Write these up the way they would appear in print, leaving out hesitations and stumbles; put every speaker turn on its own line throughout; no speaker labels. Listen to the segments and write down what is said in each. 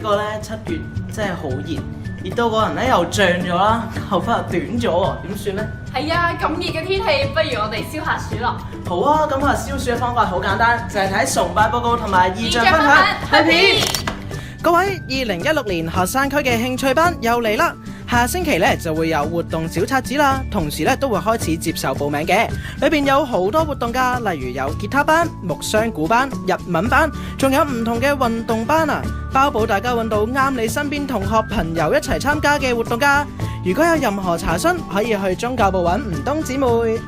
個咧7月真係好熱，熱到個人咧又脹咗啦，頭髮又短咗喎，點算咧？
係啊，咁熱嘅天氣，不如我哋消下暑咯。
好啊，咁消暑嘅方法好簡單，就係睇崇拜報告同埋異象分享睇片。各位，2016年學生區嘅興趣班又嚟啦！下星期咧就會有活動小冊子啦，同時咧都會開始接受報名嘅。裏邊有好多活動噶，例如有吉他班、木箱鼓班、日文班，仲有唔同嘅運動班啊，包保大家揾到啱你身邊同學朋友一齊參加嘅活動噶。如果有任何查詢，可以去宗教部揾吳東姊妹。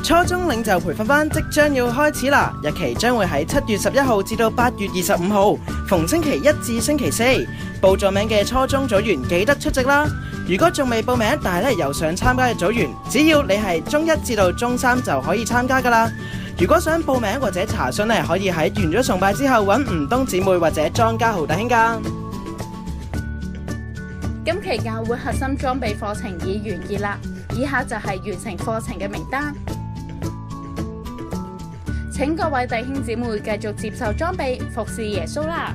初中領袖培訓班即將要開始啦，日期將會喺7月11號至到8月25號，逢星期1至星期4。報咗名嘅初中組員記得出席啦。如果仲未報名，但係又想參加嘅組員，只要你係中1至到中3就可以參加噶啦。如果想報名或者查詢咧，可以喺完咗崇拜之後揾吳東姊妹或者莊家豪弟兄噶。
今期教會核心裝備課程已完結啦，以下就係完成課程嘅名單。請各位弟兄姊妹繼續接受裝備，服侍耶穌啦！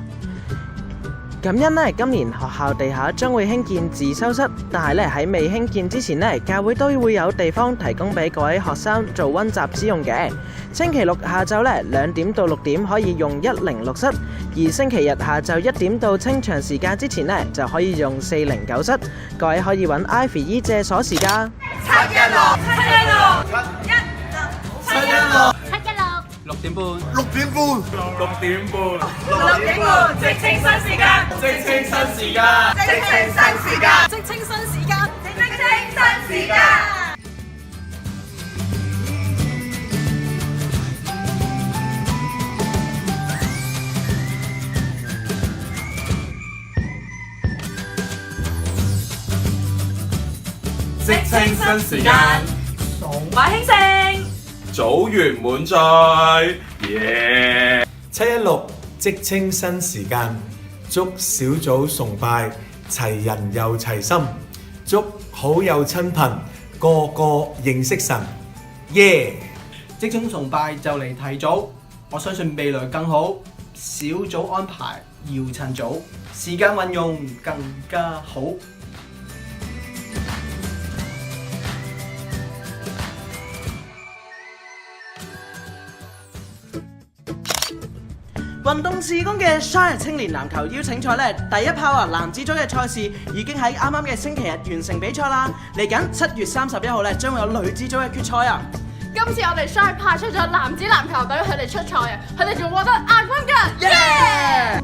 感恩咧，今年學校地下將會興建自修室，但係咧喺未興建之前咧，教會都會有地方提供俾各位學生做溫習之用嘅。星期六下晝咧2點到6點可以用106室，而星期日下晝1點到清場時間之前咧就可以用409室。各位可以揾 Ivy 姨借鎖匙噶。
716
6點半，
直稱新時間，直稱新時間，直稱新時間，直稱新時間，直稱新時間。
直稱新時間，
崇拜興盛，
組員滿載，耶
！716即稱新時間，祝小組崇拜齊人又齊心，祝好友親朋個個認識神，耶！
職中崇拜就嚟提早，我相信未來更好，小組安排要趁早，時間運用更加好。運動事工嘅 Shine 青年籃球邀請賽咧，第一炮啊！男子組嘅賽事已經喺啱啱嘅星期日完成比賽啦。嚟緊7月31號咧，將會有女子組嘅決賽啊！
今次我哋 Shine 派出咗男子籃球隊，佢哋出賽啊！佢哋仲獲得亞軍㗎！耶！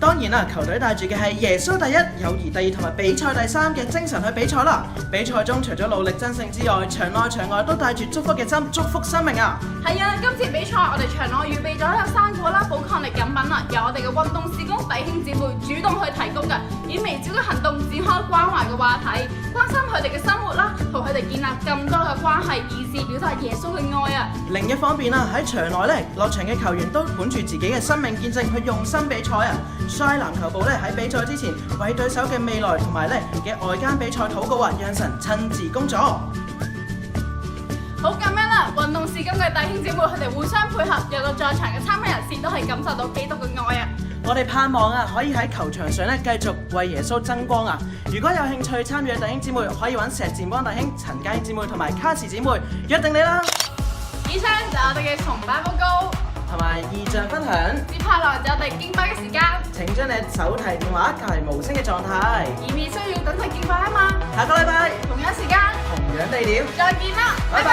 當然啦，球隊帶住嘅係耶穌第一、友誼第二同埋比賽第三嘅精神去比賽啦。比賽中除咗努力爭勝之外，場內場外都帶住祝福嘅心，祝福生命啊！
係啊，今次比賽我哋場內預備咗有生果啦、寶礦力飲品啦，由我哋嘅運動事工弟兄姊妹主動去提供嘅，以微小嘅行動展開關懷嘅話題，關心佢哋嘅生活啦，同佢哋建立更多嘅關係，以示表達耶穌嘅愛啊！
另一方面啊，喺場內咧，落場嘅球員都本住自己嘅生命見證去用心比賽啊！Shine 籃球部咧喺比賽之前為對手嘅未來同埋咧嘅外間比賽禱告啊，讓神親自工作。
好咁樣啦，運動事工嘅弟兄姊妹佢哋互相配合，讓到在場嘅參加人士都係感受到基督嘅愛啊！
我哋盼望啊，可以喺球場上咧繼續為耶穌爭光啊！如果有興趣參與嘅弟兄姊妹，可以揾石志光弟兄、陳嘉英姊妹同埋卡士姊妹約定你啦！
以上就係我哋嘅崇拜報告。
同埋異象分享，
接下來就我哋敬拜嘅時間。
請將你手提電話校為無聲嘅狀態，
以免需要等佢敬拜啊嘛。
下個禮拜
同樣時間，
同樣地點，
再見啦，拜拜。